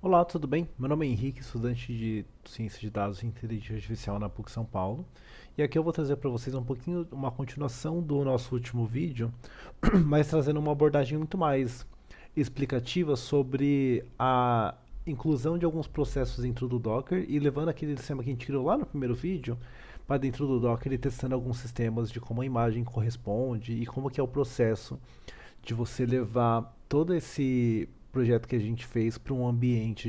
Olá, tudo bem? Meu nome é Henrique, estudante de Ciência de Dados e Inteligência Artificial na PUC São Paulo. E aqui eu vou trazer para vocês um pouquinho, uma continuação do nosso último vídeo, mas trazendo uma abordagem muito mais explicativa sobre a inclusão de alguns processos dentro do Docker e levando aquele sistema que a gente criou lá no primeiro vídeo para dentro do Docker e testando alguns sistemas de como a imagem corresponde e como que é o processo de você levar todo esse projeto que a gente fez para um ambiente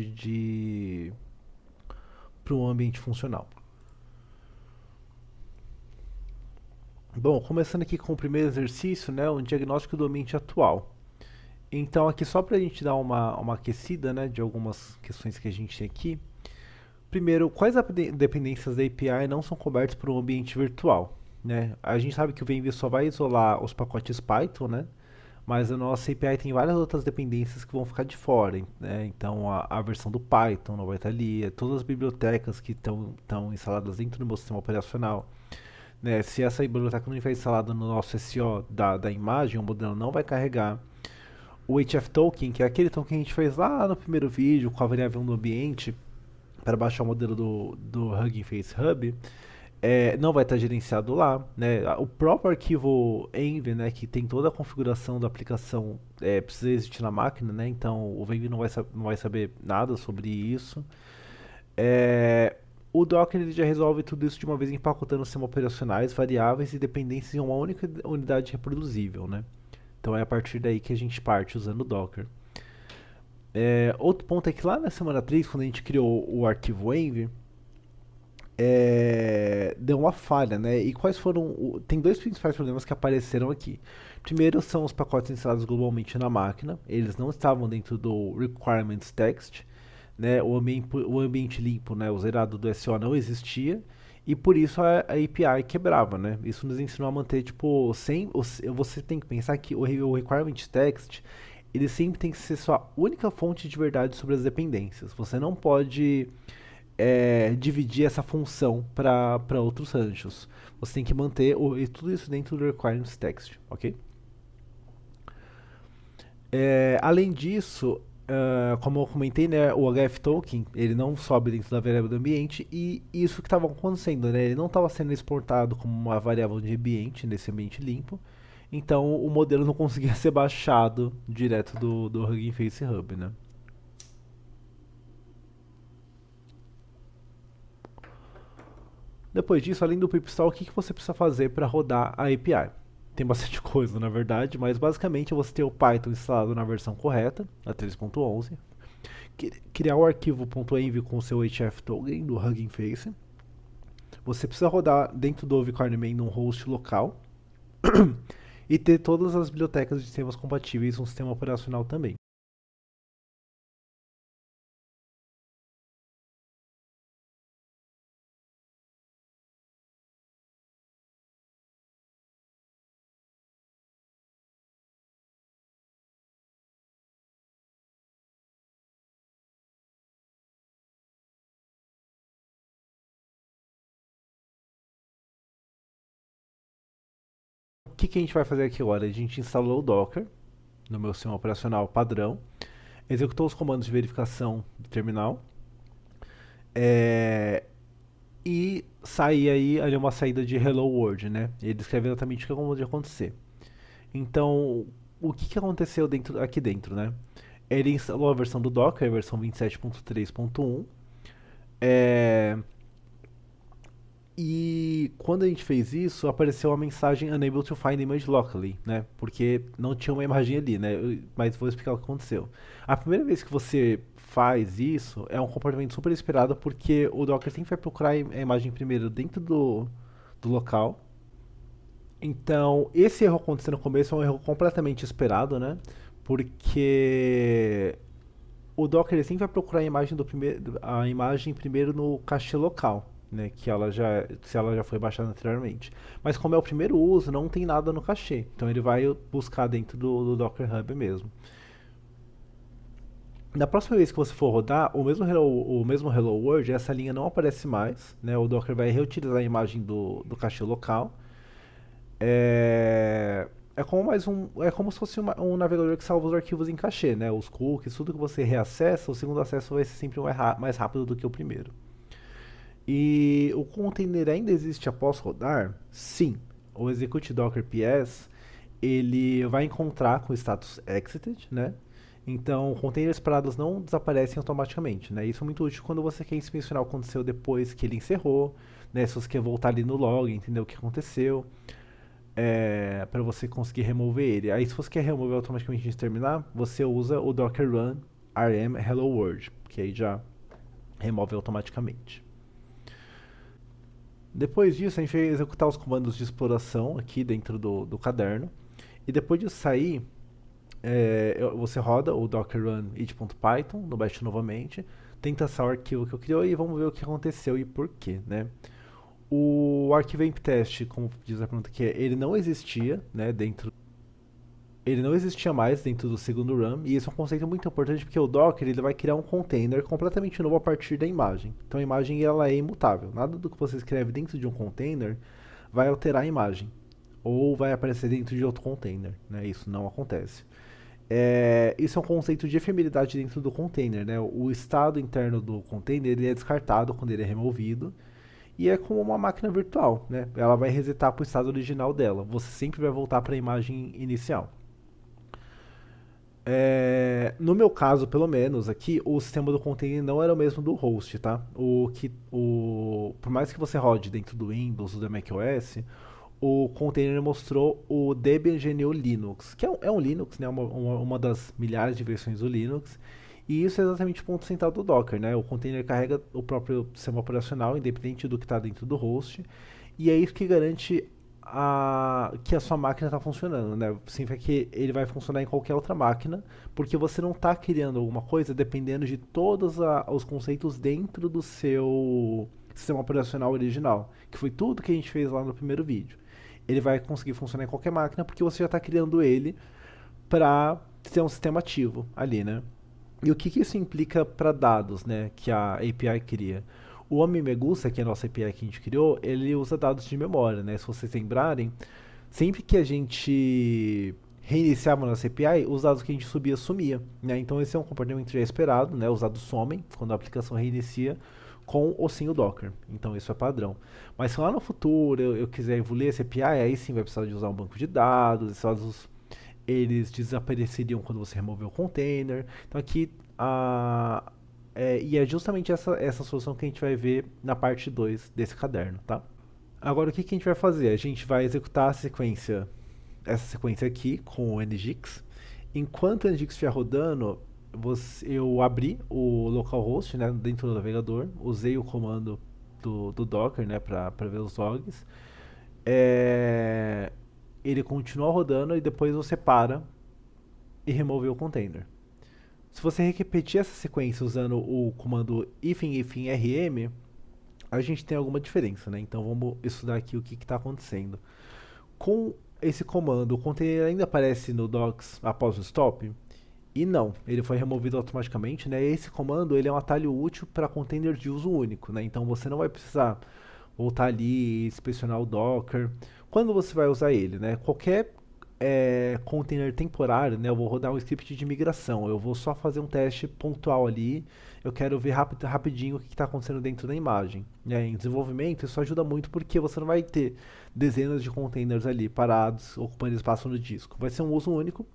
funcional. Bom, começando aqui com o primeiro exercício, né, um diagnóstico do ambiente atual. Então, aqui só para a gente dar uma aquecida, né, de algumas questões que a gente tem aqui. Primeiro, quais dependências da API não são cobertas por um ambiente virtual? Né? A gente sabe que o Vim só vai isolar os pacotes Python, né? Mas a nossa API tem várias outras dependências que vão ficar de fora, né? Então a versão do Python não vai estar ali, todas as bibliotecas que estão instaladas dentro do meu sistema operacional, né? Se essa biblioteca não estiver instalada no nosso SEO da imagem, o modelo não vai carregar. O HF Token, que é aquele token que a gente fez lá no primeiro vídeo com a variável no ambiente para baixar o modelo do Hugging Face Hub, não vai estar gerenciado lá, né? O próprio arquivo env, né, que tem toda a configuração da aplicação, precisa existir na máquina, né? Então o env não vai saber nada sobre isso. É, o Docker ele já resolve tudo isso de uma vez empacotando sistemas operacionais, variáveis e dependências em uma única unidade reproduzível, né? Então é a partir daí que a gente parte usando o Docker. Outro ponto é que lá na semana 3, quando a gente criou o arquivo env, deu uma falha, né? E quais foram. Tem dois principais problemas que apareceram aqui. Primeiro são os pacotes instalados globalmente na máquina, eles não estavam dentro do requirements text, né? O ambiente limpo, né? O zerado do SO não existia. E por isso a API quebrava, né? Isso nos ensinou a manter, tipo, sem. Você tem que pensar que o requirement text ele sempre tem que ser sua única fonte de verdade sobre as dependências. Você não pode dividir essa função para outros ranchos. Você tem que manter tudo isso dentro do requirements text, ok? Além disso, como eu comentei, né, o HF token ele não sobe dentro da variável do ambiente e isso que estava acontecendo, né, ele não estava sendo exportado como uma variável de ambiente nesse ambiente limpo, então o modelo não conseguia ser baixado direto do Hugging Face Hub, né? Depois disso, além do pipstall, o que você precisa fazer para rodar a API? Tem bastante coisa, na verdade, mas basicamente você ter o Python instalado na versão correta, a 3.11, criar o arquivo .env com o seu HF token do Hugging Face. Você precisa rodar dentro do Vicarnament num host local e ter todas as bibliotecas de sistemas compatíveis no sistema operacional também. O que a gente vai fazer aqui agora? A gente instalou o Docker no meu sistema operacional padrão, executou os comandos de verificação do terminal, é, e sair aí ali uma saída de Hello World, né? Ele descreve exatamente o que acabou de acontecer. Então, o que aconteceu aqui dentro, né? Ele instalou a versão do Docker, a versão 27.3.1. É, e quando a gente fez isso, apareceu a mensagem Unable to find image locally, né? Porque não tinha uma imagem ali, né? Mas vou explicar o que aconteceu. A primeira vez que você faz isso é um comportamento super esperado porque o Docker sempre vai procurar a imagem primeiro dentro do local. Então, esse erro acontecer no começo é um erro completamente esperado, né? Porque o Docker ele sempre vai procurar a imagem primeiro no cache local, né? Que se ela já foi baixada anteriormente. Mas como é o primeiro uso, não tem nada no cache. Então ele vai buscar dentro do Docker Hub mesmo. Na próxima vez que você for rodar, o mesmo Hello World, essa linha não aparece mais, né? O Docker vai reutilizar a imagem do cache local. É, É como se fosse um navegador que salva os arquivos em caché, né? Os cookies, tudo que você reacessa, o segundo acesso vai ser sempre mais rápido do que o primeiro. E o container ainda existe após rodar? Sim. O execute docker ps ele vai encontrar com o status exited, né? Então, containers parados não desaparecem automaticamente, né? Isso é muito útil quando você quer inspecionar o que aconteceu depois que ele encerrou, né? Se você quer voltar ali no log, entender o que aconteceu, para você conseguir remover ele. Aí, se você quer remover automaticamente antes de terminar, você usa o docker run rm hello world, que aí já remove automaticamente. Depois disso, a gente vai executar os comandos de exploração aqui dentro do caderno. E depois de sair, você roda o docker run it.python no bash novamente, tenta acessar o arquivo que eu criou e vamos ver o que aconteceu e por quê, né? O arquivo imptest, como diz a pergunta aqui, ele não existia, né, ele não existia mais dentro do segundo run, e isso é um conceito muito importante porque o Docker ele vai criar um container completamente novo a partir da imagem. Então a imagem ela é imutável. Nada do que você escreve dentro de um container vai alterar a imagem ou vai aparecer dentro de outro container, né? Isso não acontece. Isso é um conceito de efemeridade dentro do container, né? O estado interno do container ele é descartado quando ele é removido e é como uma máquina virtual, né? Ela vai resetar para o estado original dela. Você sempre vai voltar para a imagem inicial. No meu caso, pelo menos, aqui, o sistema do container não era o mesmo do host, tá? Por mais que você rode dentro do Windows ou do macOS, o container mostrou o Debian GNU Linux, que é um Linux, né? Uma das milhares de versões do Linux. E isso é exatamente o ponto central do Docker, né? O container carrega o próprio sistema operacional, independente do que está dentro do host. E é isso que garante que a sua máquina está funcionando, né? Significa que ele vai funcionar em qualquer outra máquina, porque você não está criando alguma coisa dependendo de todos os conceitos dentro do seu sistema operacional original, que foi tudo que a gente fez lá no primeiro vídeo. Ele vai conseguir funcionar em qualquer máquina porque você já está criando ele para ser um sistema ativo ali, né? E o que, que isso implica para dados, né, que a API cria? O Homem Megusa, que é a nossa API que a gente criou, ele usa dados de memória, né? Se vocês lembrarem, sempre que a gente reiniciava a nossa API, os dados que a gente subia sumia, né? Então esse é um comportamento já esperado, né? Os dados somem quando a aplicação reinicia com ou sem o Docker. Então isso é padrão. Mas se lá no futuro eu quiser evoluir essa API, aí sim vai precisar de usar um banco de dados, esses dados eles desapareceriam quando você remover o container. Então aqui e é justamente essa solução que a gente vai ver na parte 2 desse caderno, tá? Agora o que, que a gente vai fazer? A gente vai executar essa sequência aqui com o Nginx. Enquanto o Nginx estiver rodando, eu abri o localhost, né, dentro do navegador, usei o comando do Docker, né, para ver os logs. Ele continua rodando e depois você para e remove o container. Se você repetir essa sequência usando o comando rm, a gente tem alguma diferença, né? Então vamos estudar aqui o que está acontecendo. Com esse comando, o container ainda aparece no docs após o stop? E não, ele foi removido automaticamente, né? Esse comando ele é um atalho útil para containers de uso único, né? Então você não vai precisar voltar ali e inspecionar o Docker. Quando você vai usar ele, né? Qualquer container temporário, né? Eu vou rodar um script de migração. Eu vou só fazer um teste pontual ali. Eu quero ver rapidinho o que está acontecendo dentro da imagem. Né? Em desenvolvimento, isso ajuda muito porque você não vai ter dezenas de containers ali parados, ocupando espaço no disco. Vai ser um uso único.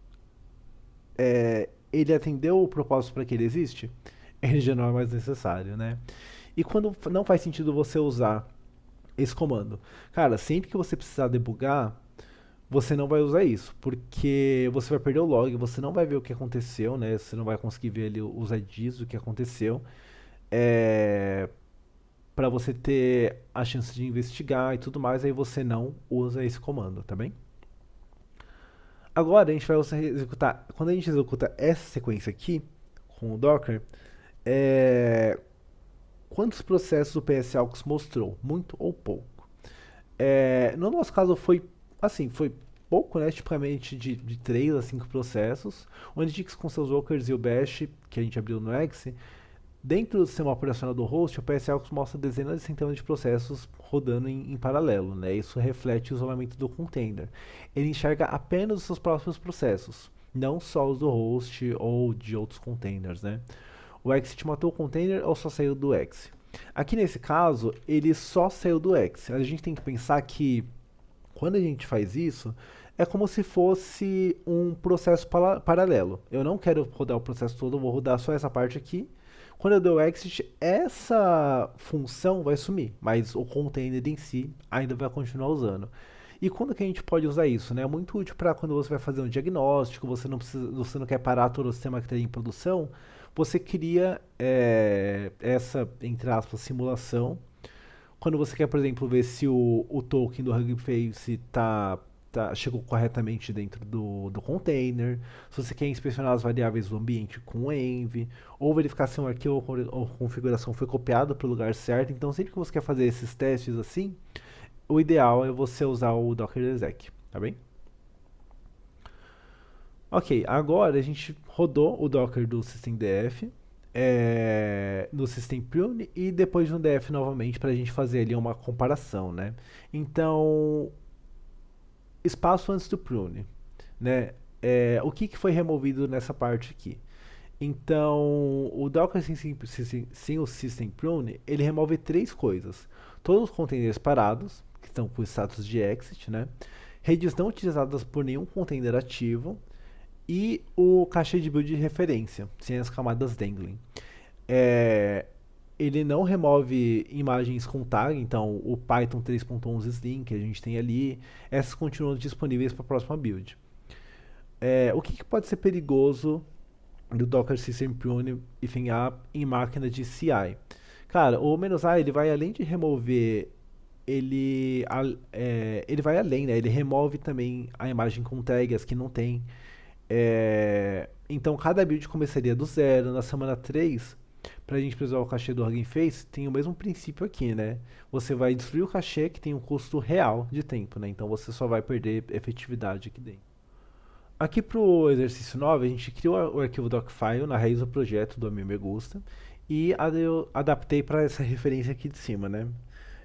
Ele atendeu o propósito para que ele existe? Ele já não é mais necessário, né? E quando não faz sentido você usar esse comando? Cara, sempre que você precisar debugar, você não vai usar isso, porque você vai perder o log, você não vai ver o que aconteceu, né? Você não vai conseguir ver ali os IDs do que aconteceu. Para você ter a chance de investigar e tudo mais, aí você não usa esse comando, tá bem? Agora a gente vai executar, quando a gente executa essa sequência aqui com o Docker, quantos processos o PSAUX mostrou? Muito ou pouco? No nosso caso foi pouco, né? Tipicamente de 3 a 5 processos. O Nginx com seus workers e o Bash, que a gente abriu no Exe, Dentro do sistema operacional do host, o PSL mostra dezenas de centenas de processos rodando em paralelo, né? Isso reflete o isolamento do container. Ele enxerga apenas os seus próprios processos, não só os do host ou de outros containers, né? O exit matou o container ou só saiu do exe? Aqui nesse caso, ele só saiu do exe. A gente tem que pensar que quando a gente faz isso, é como se fosse um processo paralelo. Eu não quero rodar o processo todo, eu vou rodar só essa parte aqui. Quando eu der o exit, essa função vai sumir, mas o container em si ainda vai continuar usando. E quando que a gente pode usar isso, né? É muito útil para quando você vai fazer um diagnóstico, você não quer parar todo o sistema que está em produção, você cria essa, entre aspas, simulação. Quando você quer, por exemplo, ver se o token do Hugging Face chegou corretamente dentro do container, se você quer inspecionar as variáveis do ambiente com o env, ou verificar se um arquivo ou configuração foi copiado para o lugar certo. Então, sempre que você quer fazer esses testes assim, o ideal é você usar o Docker exec, tá bem? Ok, agora a gente rodou o Docker do systemdf, no system prune e depois no df novamente para a gente fazer ali uma comparação, né? Então, espaço antes do prune, né? O que foi removido nessa parte aqui? Então, o Docker sem o System Prune, ele remove três coisas. Todos os containers parados, que estão com status de exit, né? Redes não utilizadas por nenhum container ativo e o cache de build de referência, sem as camadas dangling. Ele não remove imagens com tag, então o Python 3.11 Slim que a gente tem ali, essas continuam disponíveis para a próxima build. O que pode ser perigoso do Docker System Prune Ifin App em máquina de CI? Cara, o "-a", ele vai além de remover, ele vai além, né? Ele remove também a imagem com tags que não tem. Então cada build começaria do zero. Na semana 3, para a gente preservar o cachê do Hugging Face, tem o mesmo princípio aqui, né? Você vai destruir o cachê que tem um custo real de tempo, né? Então você só vai perder efetividade aqui dentro. Aqui para o exercício 9, a gente criou o arquivo Docfile na raiz do projeto do Amigo Me Gusta e eu adaptei para essa referência aqui de cima, né?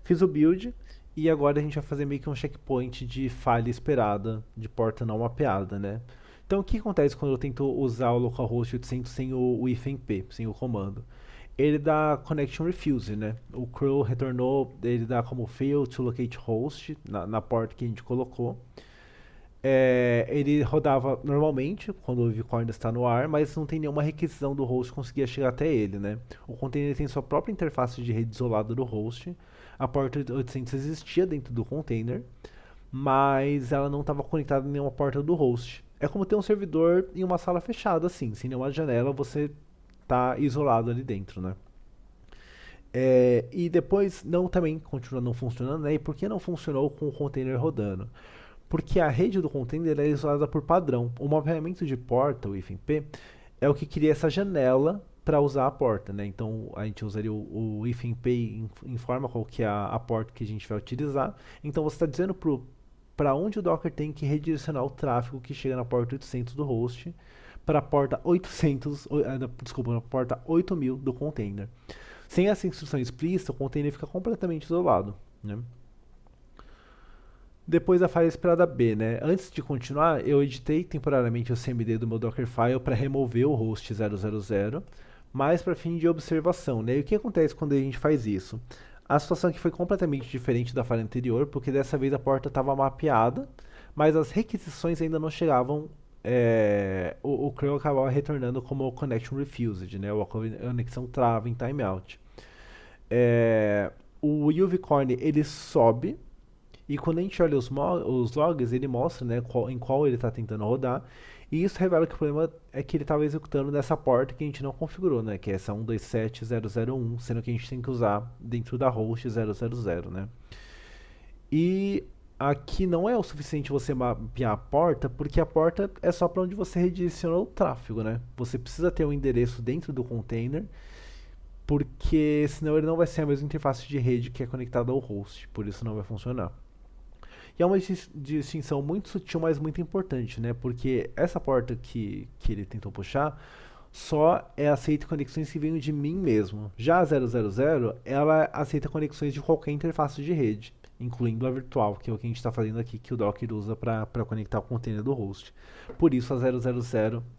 Fiz o build e agora a gente vai fazer meio que um checkpoint de falha esperada, de porta não mapeada, né? Então o que acontece quando eu tento usar o localhost 800 sem o ifmp, sem o comando? Ele dá connection refuse, né? O curl retornou, ele dá como fail to locate host na porta que a gente colocou. Ele rodava normalmente quando o Vcore ainda está no ar, mas não tem nenhuma requisição do host conseguir chegar até ele, né? O container tem sua própria interface de rede isolada do host. A porta 800 existia dentro do container, mas ela não estava conectada em nenhuma porta do host. É como ter um servidor em uma sala fechada, assim, sem nenhuma janela, você está isolado ali dentro, né? E depois também continua não funcionando, né? E por que não funcionou com o container rodando? Porque a rede do container é isolada por padrão. O mapeamento de porta, o ifmp, é o que cria essa janela para usar a porta, né? Então a gente usaria o ifmp informa qual que é a porta que a gente vai utilizar. Então você está dizendo para onde o Docker tem que redirecionar o tráfego que chega na porta 800 do host para a porta 800, desculpa, na porta 8000 do container. Sem essa instrução explícita, o container fica completamente isolado, né? Depois a falha esperada B, né? Antes de continuar, eu editei temporariamente o CMD do meu Dockerfile para remover o host 000, mas para fim de observação, né? E o que acontece quando a gente faz isso? A situação aqui foi completamente diferente da falha anterior, porque dessa vez a porta estava mapeada, mas as requisições ainda não chegavam. O curl acabava retornando como connection refused, né? A conexão trava em timeout. O UVcorn ele sobe. E quando a gente olha os logs, ele mostra, né, em qual ele está tentando rodar. E isso revela que o problema é que ele estava executando nessa porta que a gente não configurou, né, que é essa 127.0.0.1, sendo que a gente tem que usar dentro da host 0.0.0, né. E aqui não é o suficiente você mapear a porta, porque a porta é só para onde você redireciona o tráfego, né. Você precisa ter um endereço dentro do container, porque senão ele não vai ser a mesma interface de rede que é conectada ao host, por isso não vai funcionar. E é uma distinção muito sutil, mas muito importante, né? Porque essa porta que ele tentou puxar só aceita conexões que venham de mim mesmo. Já a 000, ela aceita conexões de qualquer interface de rede, incluindo a virtual, que é o que a gente está fazendo aqui, que o Docker usa para conectar o container do host. Por isso a 000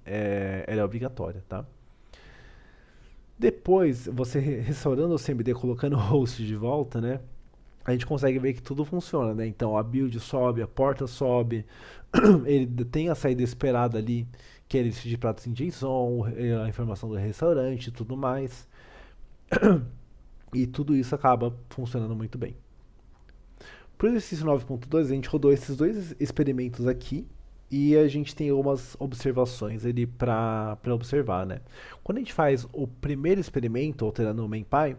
ela é obrigatória, tá? Depois, você restaurando o CMD, colocando o host de volta, né? A gente consegue ver que tudo funciona, né? Então a build sobe, a porta sobe, ele tem a saída esperada ali, que é ele de pratos em JSON, a informação do restaurante e tudo mais. E tudo isso acaba funcionando muito bem. Para o exercício 9.2, a gente rodou esses dois experimentos aqui e a gente tem algumas observações ali para observar, né? Quando a gente faz o primeiro experimento, alterando o MemPy,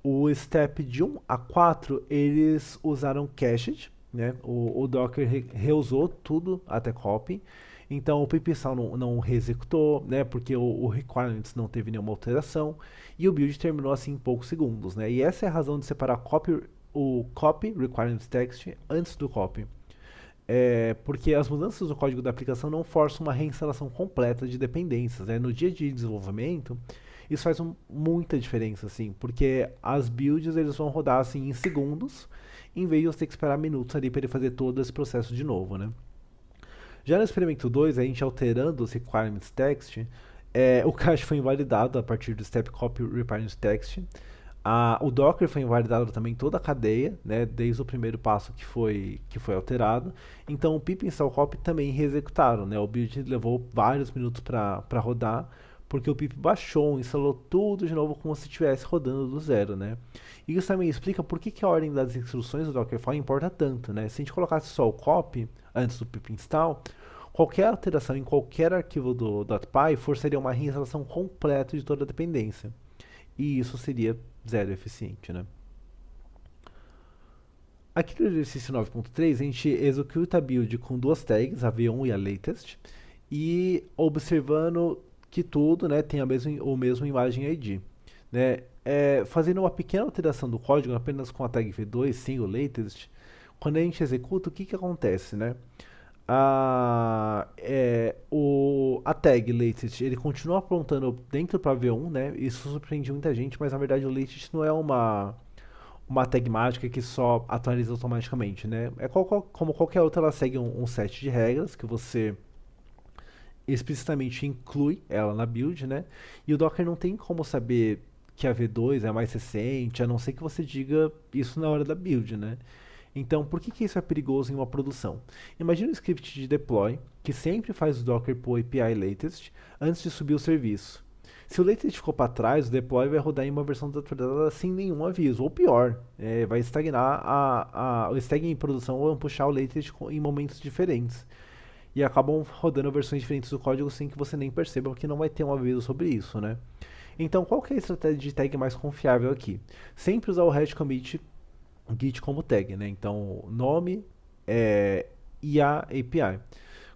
o step de 1 a 4, eles usaram cached, né? O Docker reusou tudo até copy. Então o pipinstall não reexecutou, né? Porque o requirements não teve nenhuma alteração. E o build terminou assim em poucos segundos, né? E essa é a razão de separar o copy requirements text antes do copy. Porque as mudanças no código da aplicação não forçam uma reinstalação completa de dependências, né? No dia de desenvolvimento, isso faz muita diferença, assim, porque as builds eles vão rodar assim em segundos, em vez de você ter que esperar minutos ali para ele fazer todo esse processo de novo, né? Já no experimento 2, a gente alterando os requirements text, o cache foi invalidado a partir do step copy requirements text. O Docker foi invalidado também toda a cadeia, né, desde o primeiro passo que foi alterado. Então o pip install copy também reexecutaram, né? O build levou vários minutos para rodar, porque o pip baixou, instalou tudo de novo como se estivesse rodando do zero, né? E isso também explica por que a ordem das instruções do Dockerfile importa tanto, né? Se a gente colocasse só o copy antes do pip install, qualquer alteração em qualquer arquivo do .py forçaria uma reinstalação completa de toda a dependência. E isso seria zero eficiente, né? Aqui no exercício 9.3, a gente executa a build com duas tags, a v1 e a latest, e observando que tudo, né, tem o mesmo imagem ID. Né? Fazendo uma pequena alteração do código apenas com a tag v2 sem o latest, quando a gente executa, o que acontece? Né? A tag latest ele continua apontando dentro para v1, né? Isso surpreende muita gente, mas na verdade o latest não é uma tag mágica que só atualiza automaticamente, né? Como qualquer outra, ela segue um set de regras que você explicitamente inclui ela na build, né? E o Docker não tem como saber que a V2 é mais recente, a não ser que você diga isso na hora da build, né? Então, por que isso é perigoso em uma produção? Imagina um script de deploy que sempre faz o Docker pull API latest antes de subir o serviço. Se o latest ficou para trás, o deploy vai rodar em uma versão desatualizada sem nenhum aviso, ou pior, vai estagnar o stag em produção ou puxar o latest em momentos diferentes. E acabam rodando versões diferentes do código sem que você nem perceba, porque não vai ter um aviso sobre isso, né? Então, qual que é a estratégia de tag mais confiável aqui? Sempre usar o hash commit git como tag, né? Então, nome e a API.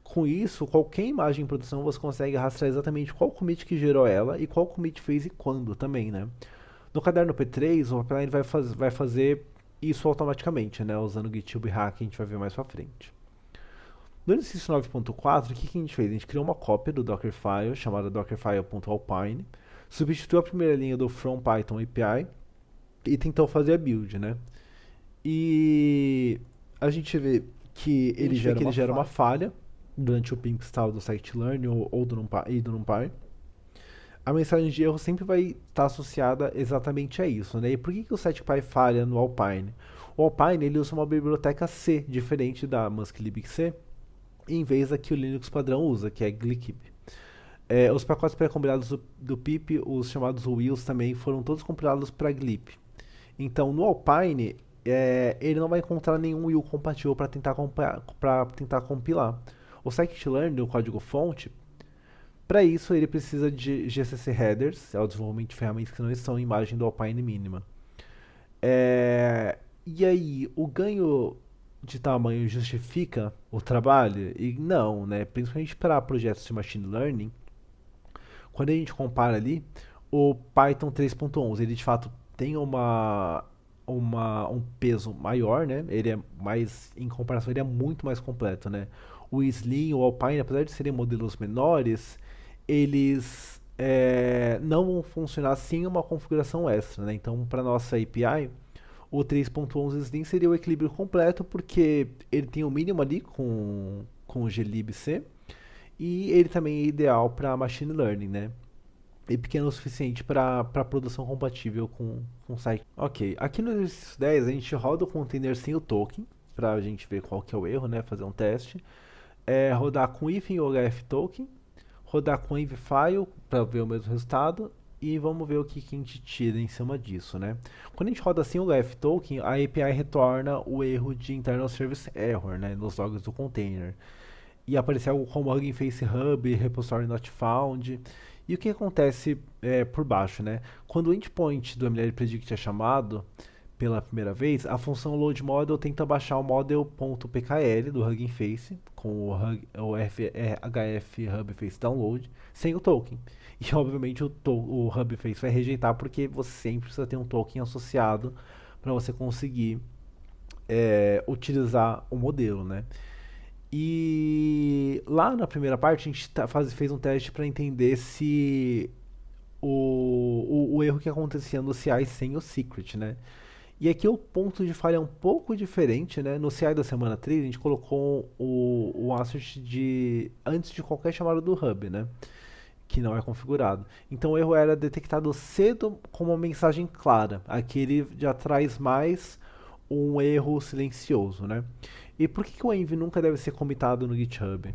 Com isso, qualquer imagem em produção você consegue rastrear exatamente qual commit que gerou ela e qual commit fez e quando também, né? No caderno P3, o pipeline vai fazer isso automaticamente, né? Usando o GitHub Hack, que a gente vai ver mais pra frente. No exercício 9.4, o que a gente fez? A gente criou uma cópia do Dockerfile chamada dockerfile.alpine, substituiu a primeira linha do from Python API e tentou fazer a build, né? E a gente vê que ele gera uma falha durante o pimp install do scikit-learn ou do NumPy. A mensagem de erro sempre vai estar associada exatamente a isso, né? E por que o scikit-learn falha no Alpine? O Alpine ele usa uma biblioteca C, diferente da musklibc, em vez da que o Linux padrão usa, que é glibc. Os pacotes pré-compilados do pip, os chamados wheels também, foram todos compilados para glib. Então, no Alpine, ele não vai encontrar nenhum wheel compatível para tentar compilar. O scikit-learn, o código-fonte, para isso ele precisa de GCC headers, é o desenvolvimento de ferramentas que não estão em imagem do Alpine mínima. E aí, o ganho de tamanho justifica o trabalho? E não, né? Principalmente para projetos de machine learning, quando a gente compara ali, o Python 3.11, ele de fato tem um peso maior, né? Ele é mais, em comparação, ele é muito mais completo, né? O Slim, o Alpine, apesar de serem modelos menores, eles não vão funcionar sem uma configuração extra, né? Então, para nossa API, o 3.11 Slim seria o equilíbrio completo, porque ele tem o mínimo ali com o glibc, e ele também é ideal para machine learning, né? E pequeno o suficiente para produção compatível com o site. Ok, aqui no exercício 10 a gente roda o container sem o token, para a gente ver qual que é o erro, né? Fazer um teste. Rodar com hífen ou HF token, rodar com env file para ver o mesmo resultado, e vamos ver o que a gente tira em cima disso, né? Quando a gente roda sem o HF token, a API retorna o erro de internal service error, né, nos logs do container. E aparecer algo como Hugging Face Hub, Repository Not Found. E o que acontece por baixo, né? Quando o endpoint do ML Predict é chamado pela primeira vez, a função load model tenta baixar o model.pkl do Hugging Face com o HF Hub Face Download sem o token. E obviamente o Hub Face vai rejeitar, porque você sempre precisa ter um token associado para você conseguir utilizar o modelo, né? E lá na primeira parte a gente fez um teste para entender se o erro que acontecia no CI sem o secret, né? E aqui o ponto de falha é um pouco diferente, né? No CI da semana 3 a gente colocou o assert antes de qualquer chamada do hub, né? Que não é configurado. Então o erro era detectado cedo com uma mensagem clara. Aqui ele já traz mais um erro silencioso, né? E por que o env nunca deve ser comitado no GitHub?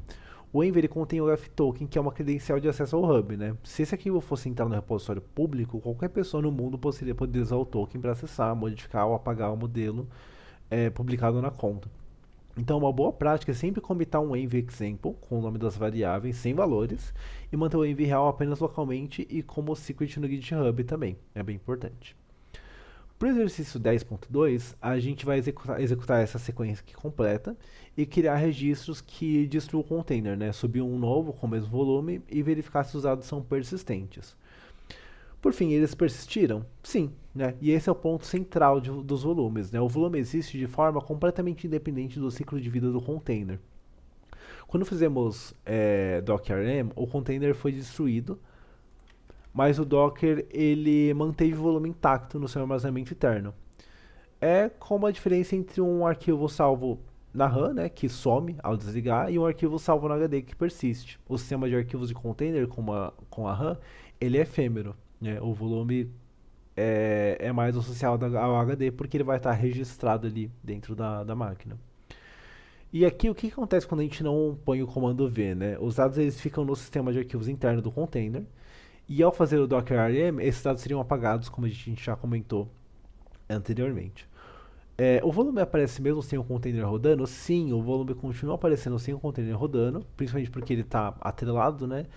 O env ele contém o ftoken, que é uma credencial de acesso ao hub, né? Se esse arquivo fosse entrar no repositório público, qualquer pessoa no mundo poderia usar o token para acessar, modificar ou apagar o modelo publicado na conta. Então, uma boa prática é sempre comitar um env example com o nome das variáveis sem valores e manter o env real apenas localmente e como secret no GitHub também. É bem importante. Para o exercício 10.2, a gente vai executar essa sequência aqui completa e criar registros que destruam o container, né? Subir um novo com o mesmo volume e verificar se os dados são persistentes. Por fim, eles persistiram? Sim, né? E esse é o ponto central dos volumes, né? O volume existe de forma completamente independente do ciclo de vida do container. Quando fizemos docrm, o container foi destruído, mas o Docker ele manteve o volume intacto no seu armazenamento interno. É como a diferença entre um arquivo salvo na RAM, né, que some ao desligar, e um arquivo salvo no HD que persiste. O sistema de arquivos de container com a RAM, ele é efêmero, né? O volume é mais associado ao HD porque ele vai estar registrado ali dentro da máquina. E aqui o que acontece quando a gente não põe o comando V, né? Os dados eles ficam no sistema de arquivos interno do container. E ao fazer o docrm, esses dados seriam apagados, como a gente já comentou anteriormente. O volume aparece mesmo sem o container rodando? Sim, o volume continua aparecendo sem o container rodando, principalmente porque ele está atrelado, né?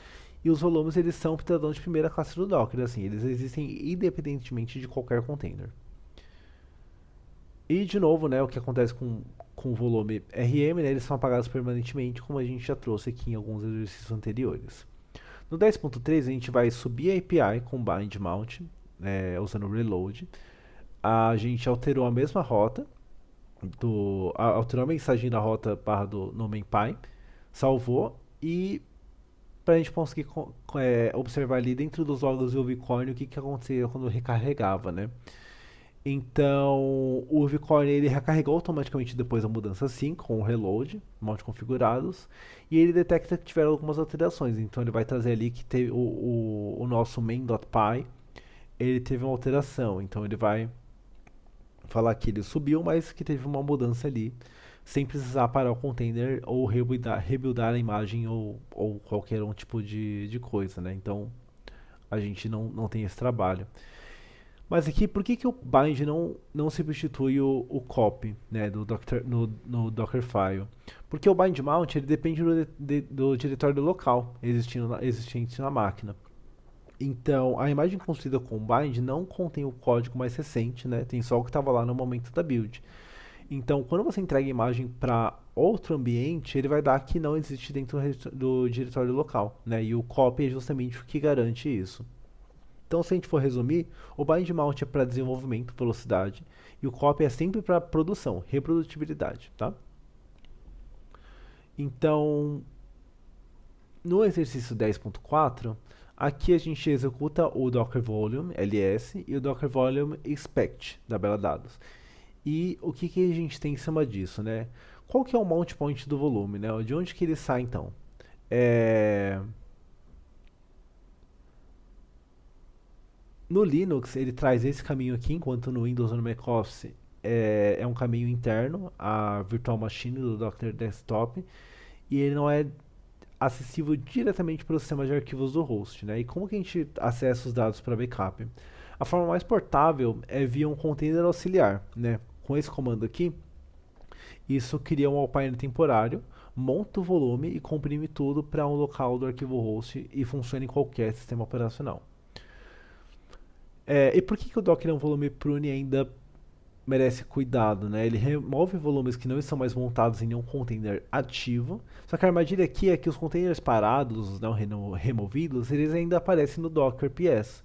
E os volumes eles são cidadãos de primeira classe do Docker, assim, eles existem independentemente de qualquer container. E de novo, né, o que acontece com o volume RM, né, eles são apagados permanentemente, como a gente já trouxe aqui em alguns exercícios anteriores. No 10.3 a gente vai subir a API com bind mount, usando o reload. A gente alterou a mesma rota, alterou a mensagem da rota barra no MemPy, salvou e para a gente conseguir observar ali dentro dos logs do Uvicorn o que acontecia quando recarregava, né? Então, o Uvicorn ele recarregou automaticamente depois da mudança sim, com o reload, mount configurados, e ele detecta que tiveram algumas alterações. Então, ele vai trazer ali que teve o nosso main.py, ele teve uma alteração. Então, ele vai falar que ele subiu, mas que teve uma mudança ali, sem precisar parar o container ou rebuildar a imagem ou qualquer um tipo de coisa, né? Então, a gente não tem esse trabalho. Mas aqui, por que o bind não substitui o copy, né, no Dockerfile? Porque o bind mount ele depende do diretório local existente na máquina. Então, a imagem construída com o bind não contém o código mais recente, né, tem só o que estava lá no momento da build. Então, quando você entrega a imagem para outro ambiente, ele vai dar que não existe dentro do diretório local, né, e o copy é justamente o que garante isso. Então, se a gente for resumir, o bind mount é para desenvolvimento, velocidade, e o copy é sempre para produção, reprodutibilidade, tá? Então, no exercício 10.4, Aqui a gente executa o Docker Volume ls e o Docker Volume expect da Bela Dados. E o que, que a gente tem em cima disso, né? Qual que é o mount point do volume, né? De onde que ele sai então? É... No Linux ele traz esse caminho aqui, enquanto no Windows ou no macOS é um caminho interno, a virtual machine do Docker Desktop, e ele não é acessível diretamente pelo sistema de arquivos do host, né? E como que a gente acessa os dados para backup? A forma mais portável é via um container auxiliar, né? Com esse comando aqui, isso cria um Alpine temporário, monta o volume e comprime tudo para um local do arquivo host e funciona em qualquer sistema operacional. E por que o Docker é um volume prune ainda merece cuidado, né? Ele remove volumes que não estão mais montados em nenhum container ativo. Só que a armadilha aqui é que os containers parados, os não removidos, eles ainda aparecem no Docker PS.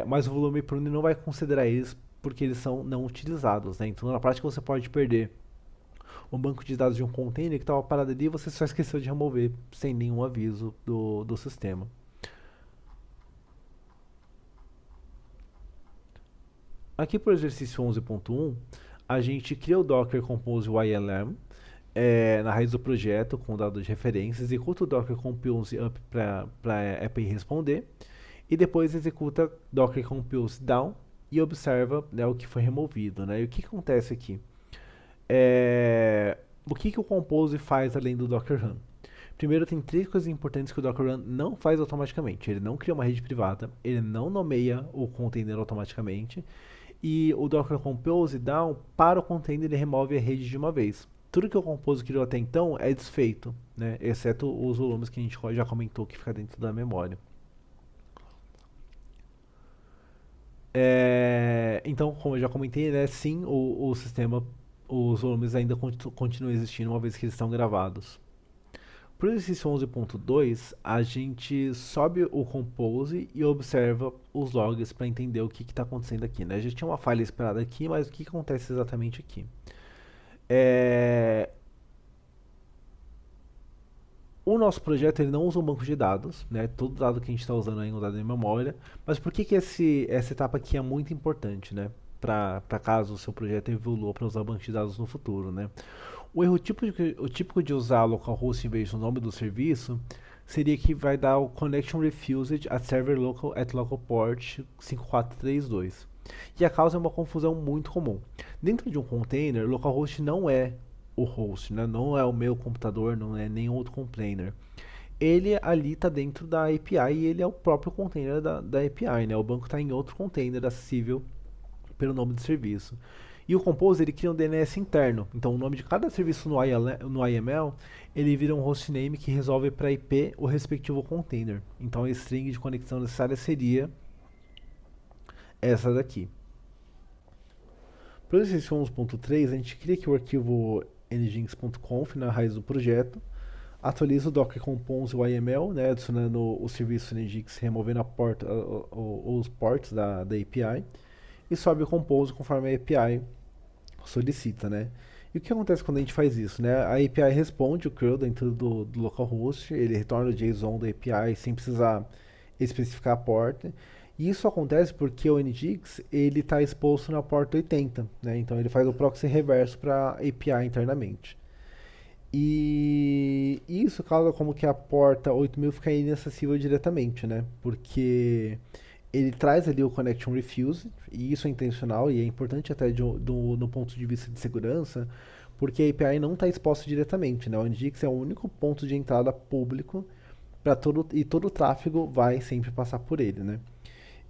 Mas o volume prune não vai considerar eles porque eles são não utilizados, né? Então na prática você pode perder um banco de dados de um container que estava parado ali e você só esqueceu de remover sem nenhum aviso do sistema. Aqui para o exercício 11.1, a gente cria o Docker Compose YLM na raiz do projeto com dados de referência, executa o Docker Compose up para a API responder e depois executa Docker Compose down e observa, né, o que foi removido, né? E o que acontece aqui? O que o Compose faz além do Docker Run? Primeiro, tem três coisas importantes que o Docker Run não faz automaticamente. Ele não cria uma rede privada, ele não nomeia o container automaticamente, e o Docker Compose down, para o container, ele remove a rede de uma vez. Tudo que o Compose criou até então é desfeito, né? Exceto os volumes que a gente já comentou que fica dentro da memória. Então, como eu já comentei, né, sim, o sistema, os volumes ainda continuam existindo uma vez que eles estão gravados. Para o exercício 11.2, a gente sobe o Compose e observa os logs para entender o que está acontecendo aqui, né? A gente tinha uma falha esperada aqui, mas o que acontece exatamente aqui? O nosso projeto ele não usa um banco de dados, né? Todo dado que a gente está usando aí é um dado em memória. Mas por que, que essa etapa aqui é muito importante, né? Para caso o seu projeto evolua para usar banco de dados no futuro, né? O típico de usar localhost em vez do nome do serviço seria que vai dar o connection refused at server local at local port 5432. E a causa é uma confusão muito comum. Dentro de um container, localhost não é o host, né? Não é o meu computador, não é nenhum outro container. Ele ali está dentro da API e ele é o próprio container da API, né? O banco está em outro container acessível pelo nome do serviço. E o Compose ele cria um DNS interno. Então o nome de cada serviço no IML ele vira um hostname que resolve para IP o respectivo container. Então a string de conexão necessária seria essa daqui. Para o exercício 11.3, a gente cria aqui o arquivo nginx.conf na raiz do projeto, atualiza o Docker Compose YML, né, adicionando o serviço nginx, removendo os ports da API, e sobe o Compose conforme a API solicita, né? E o que acontece quando a gente faz isso, né? A API responde o curl dentro do localhost, ele retorna o JSON da API sem precisar especificar a porta. E isso acontece porque o Nginx ele está exposto na porta 80, né? Então ele faz o proxy reverso para a API internamente. E isso causa como que a porta 8000 fica inacessível diretamente, né? Porque ele traz ali o connection refused, e isso é intencional e é importante até no ponto de vista de segurança, porque a API não está exposta diretamente, né? O Nginx é o único ponto de entrada público para todo o tráfego vai sempre passar por ele, né?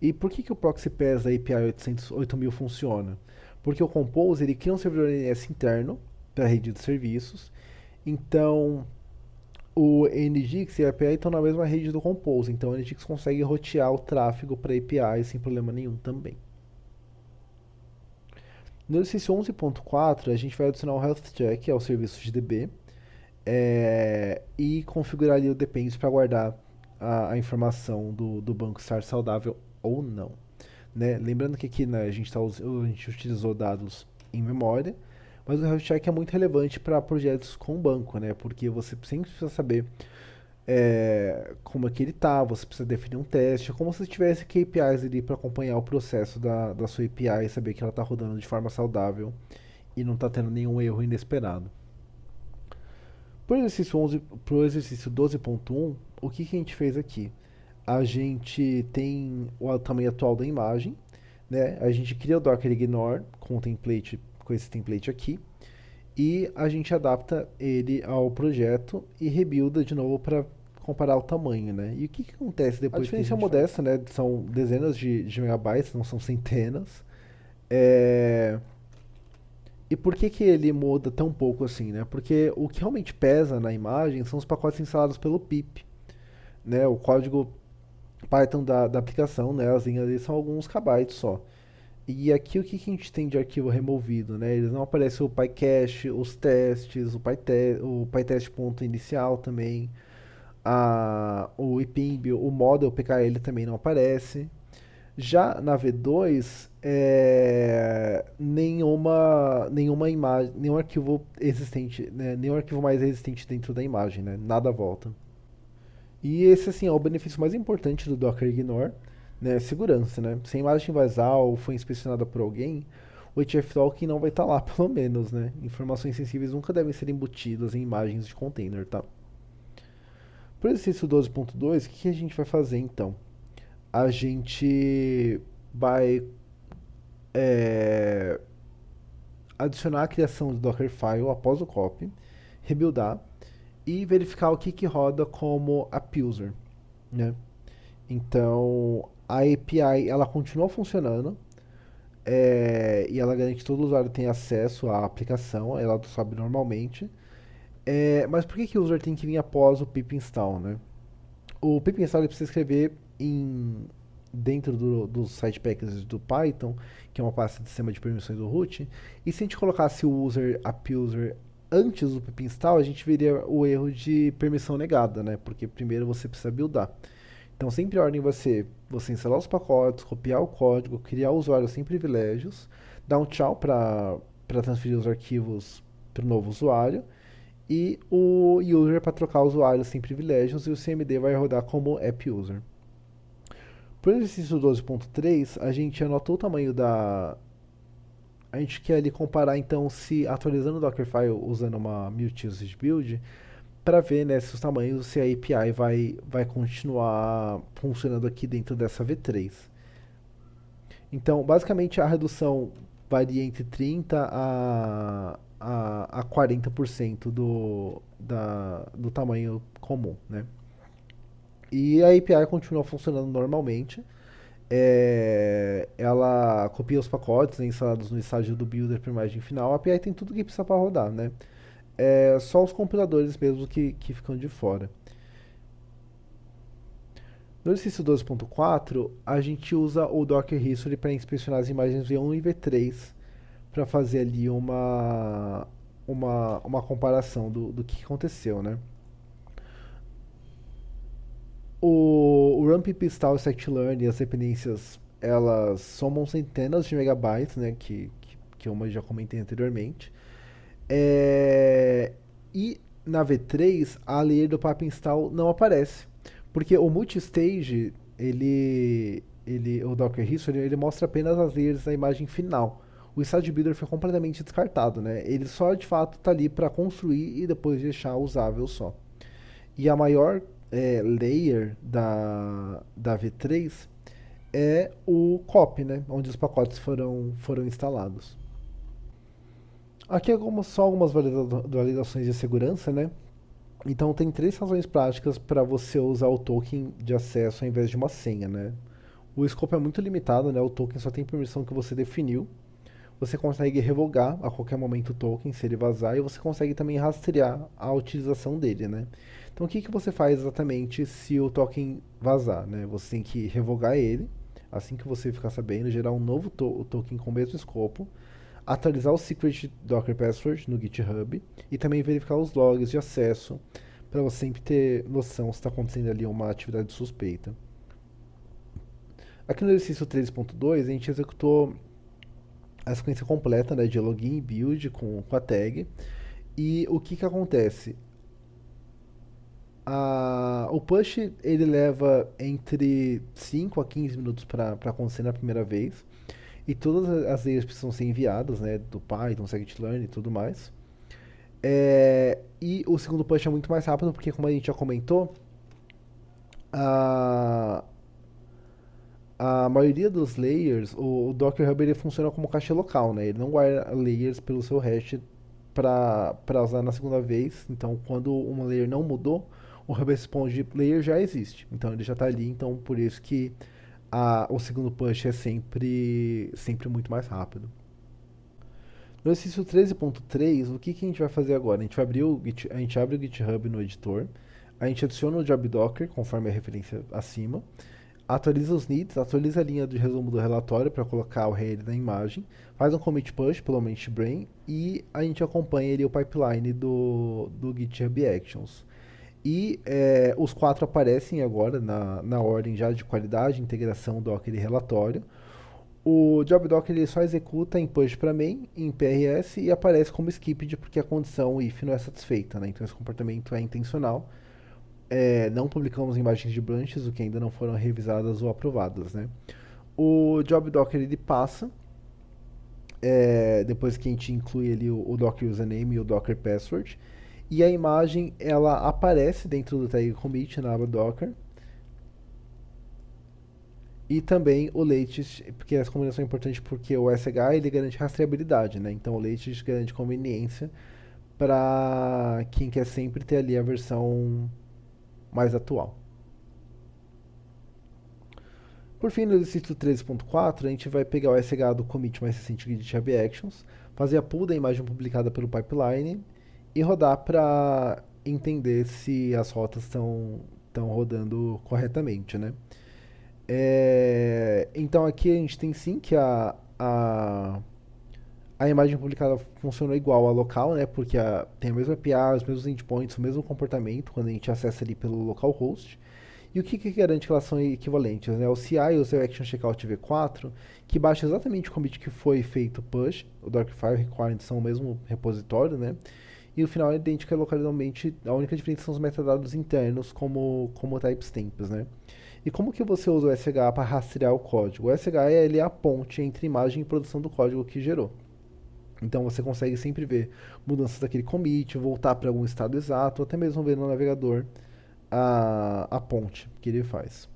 E por que o proxy pass da API 8000 funciona? Porque o Compose ele cria um servidor DNS interno para a rede de serviços, então o Nginx e a API estão na mesma rede do Compose, então o Nginx consegue rotear o tráfego para a API sem problema nenhum também. No exercício 11.4, a gente vai adicionar o Health Check ao serviço de DB e configurar ali o Depends para guardar a informação do banco estar saudável ou não. Né? Lembrando que aqui, né, a gente utilizou dados em memória, mas o health check é muito relevante para projetos com banco, né? Porque você sempre precisa saber como é que ele tá, você precisa definir um teste, é como se tivesse KPIs ali para acompanhar o processo da sua API e saber que ela está rodando de forma saudável e não está tendo nenhum erro inesperado. Pro exercício 12.1, o que a gente fez aqui? A gente tem o tamanho atual da imagem, né? A gente cria o Docker Ignore com esse template aqui, e a gente adapta ele ao projeto e rebuilda de novo para comparar o tamanho, né? E o que acontece depois? A diferença é modesta, né? São dezenas de megabytes, não são centenas. É... E por que ele muda tão pouco assim, né? Porque o que realmente pesa na imagem são os pacotes instalados pelo pip, né? O código Python da aplicação, né? As linhas ali são alguns kbytes só. E aqui o que a gente tem de arquivo removido, né? Eles não aparecem o PyCache, os testes, o PyTest.inicial também, o IPIMB, o model PKL também não aparece. Já na V2, nenhuma imagem, nenhum arquivo existente, né? Nenhum arquivo mais existente dentro da imagem, né? Nada volta. E esse, assim, é o benefício mais importante do Docker Ignore, né? Segurança, né? Se a imagem vazar ou foi inspecionada por alguém, o HF Token não vai estar lá, pelo menos, né? Informações sensíveis nunca devem ser embutidas em imagens de container, tá? Para o exercício 12.2, o que a gente vai fazer, então? A gente vai é, adicionar a criação do Dockerfile após o copy, rebuildar e verificar o que roda como app user, né? Então, a API ela continua funcionando e ela garante que todo usuário tem acesso à aplicação, ela sobe normalmente. Mas por que o user tem que vir após o pip install, né? O pip install ele precisa escrever dentro dos site packages do Python, que é uma pasta de sistema de permissões do root, e se a gente colocasse o user, app user antes do pip install, a gente veria o erro de permissão negada, né? Porque primeiro você precisa buildar. Então, sempre a ordem vai ser você instalar os pacotes, copiar o código, criar o usuário sem privilégios, dar um tchau para transferir os arquivos para o novo usuário e o user para trocar o usuário sem privilégios e o CMD vai rodar como app user. Para o exercício 12.3, a gente anotou o tamanho da. A gente quer ali comparar então se atualizando o Dockerfile usando uma multi-usage build para ver, né, se os tamanhos, se a API vai continuar funcionando aqui dentro dessa V3. Então, basicamente, a redução varia entre 30 a 40% do tamanho comum, né? E a API continua funcionando normalmente. Ela copia os pacotes, né, instalados no estágio do builder para imagem final. A API tem tudo que precisa para rodar, né? Só os compiladores mesmo que ficam de fora. No exercício 12.4, a gente usa o Docker History para inspecionar as imagens V1 e V3 para fazer ali uma comparação do que aconteceu, né? O Rumpy Install Scikit-learn e as dependências, elas somam centenas de megabytes, né? Que eu já comentei anteriormente. É, e na V3, a layer do pap install não aparece. Porque o multistage, o Docker History, ele mostra apenas as layers da imagem final. O Stage Builder foi completamente descartado, né? Ele só de fato está ali para construir e depois deixar usável só. E a maior layer da V3 é o copy, né? Onde os pacotes foram instalados. Aqui só algumas validações de segurança, né? Então tem três razões práticas para você usar o token de acesso ao invés de uma senha, né? O escopo é muito limitado, né? O token só tem permissão que você definiu. Você consegue revogar a qualquer momento o token se ele vazar e você consegue também rastrear a utilização dele, né? Então o que você faz exatamente se o token vazar, né? Você tem que revogar ele, assim que você ficar sabendo, gerar um novo token com o mesmo escopo, atualizar o secret Docker Password no GitHub e também verificar os logs de acesso para você sempre ter noção se está acontecendo ali uma atividade suspeita. Aqui no exercício 13.2 a gente executou a sequência completa, né, de login e build com a tag. E o que acontece? O push ele leva entre 5 a 15 minutos para acontecer na primeira vez. E todas as layers precisam ser enviadas, né? Do Python, scikit-learn e tudo mais. E o segundo push é muito mais rápido, porque como a gente já comentou, a, a maioria dos layers, o Docker Hub ele funciona como caixa local, né? Ele não guarda layers pelo seu hash para usar na segunda vez. Então, quando uma layer não mudou, o Hub Response layer já existe. Então, ele já está ali. Então, por isso que o segundo push é sempre muito mais rápido. No exercício 13.3, o que a gente vai fazer agora? A gente abre o GitHub no editor, a gente adiciona o job Docker, conforme a referência acima, atualiza os needs, atualiza a linha de resumo do relatório para colocar o URL na imagem, faz um commit push pelo Brain e a gente acompanha ali o pipeline do GitHub Actions. E os quatro aparecem agora na ordem já de qualidade, integração, Docker e relatório. O job Docker ele só executa em push para main, em PRS e aparece como skipped porque a condição if não é satisfeita, né? Então esse comportamento é intencional. Não publicamos imagens de branches, o que ainda não foram revisadas ou aprovadas, né? O job Docker ele passa depois que a gente inclui ali o Docker username e o Docker password, e a imagem ela aparece dentro do tag commit na aba Docker. E também o latest, porque essa combinação é importante porque o SH ele garante rastreabilidade, né? Então o latest garante conveniência para quem quer sempre ter ali a versão mais atual. Por fim, no exercício 13.4, a gente vai pegar o SH do commit mais recente de GitHub Actions, fazer a pull da imagem publicada pelo pipeline e rodar para entender se as rotas estão rodando corretamente, né? Então aqui a gente tem sim que a imagem publicada funciona igual à local, né? Porque tem a mesma API, os mesmos endpoints, o mesmo comportamento quando a gente acessa ali pelo localhost. E o que garante que elas são equivalentes? Né? O CI e o seu Action Checkout V4, que baixa exatamente o commit que foi feito push, o Dockerfile Requirements são o mesmo repositório, né? E o final é idêntico localmente, a única diferença são os metadados internos como timestamps, né? E como que você usa o SH para rastrear o código? O SH ele é a ponte entre imagem e produção do código que gerou. Então você consegue sempre ver mudanças daquele commit, voltar para algum estado exato, ou até mesmo ver no navegador a ponte que ele faz.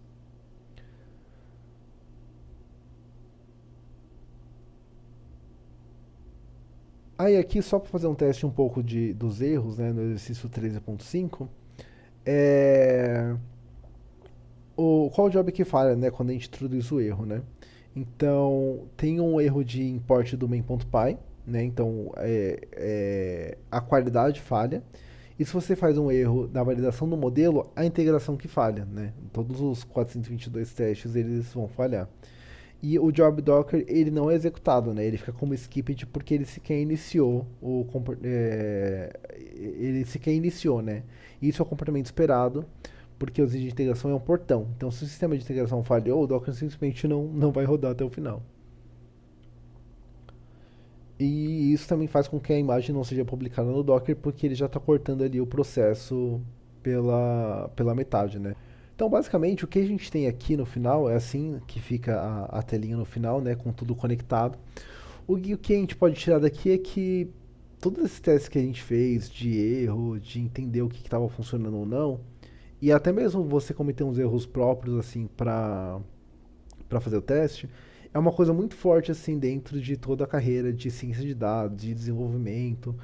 Aí aqui, só para fazer um teste um pouco dos erros, né, no exercício 13.5, é, qual o job que falha, né, quando a gente introduz o erro, né? Então, tem um erro de import do main.py, né? Então, a qualidade falha. E se você faz um erro na validação do modelo, a integração que falha, né? Todos os 422 testes, eles vão falhar. E o job Docker, ele não é executado, né? Ele fica como skipped porque ele sequer iniciou ele sequer iniciou, né? Isso é o comportamento esperado, porque o exige de integração é um portão. Então, se o sistema de integração falhou, o Docker simplesmente não vai rodar até o final. E isso também faz com que a imagem não seja publicada no Docker, porque ele já está cortando ali o processo pela metade, né? Então, basicamente, o que a gente tem aqui no final é assim que fica a telinha no final, né, com tudo conectado. O que a gente pode tirar daqui é que todos esses testes que a gente fez de erro, de entender o que estava funcionando ou não, e até mesmo você cometer uns erros próprios assim para fazer o teste, é uma coisa muito forte assim dentro de toda a carreira de ciência de dados, de desenvolvimento,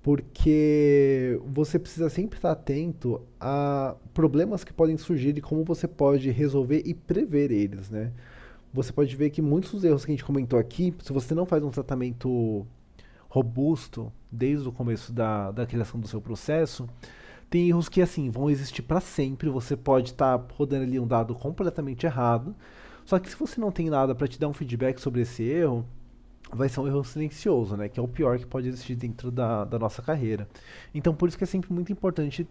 porque você precisa sempre estar atento a problemas que podem surgir e como você pode resolver e prever eles, né? Você pode ver que muitos dos erros que a gente comentou aqui, se você não faz um tratamento robusto desde o começo da criação do seu processo, tem erros que assim vão existir para sempre. Você pode estar rodando ali um dado completamente errado. Só que se você não tem nada para te dar um feedback sobre esse erro, vai ser um erro silencioso, né? Que é o pior que pode existir dentro da nossa carreira. Então, por isso que é sempre muito importante,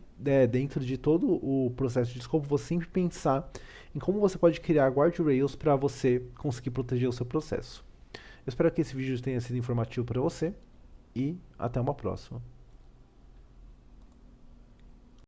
dentro de todo o processo de escopo, você sempre pensar em como você pode criar guardrails para você conseguir proteger o seu processo. Eu espero que esse vídeo tenha sido informativo para você e até uma próxima.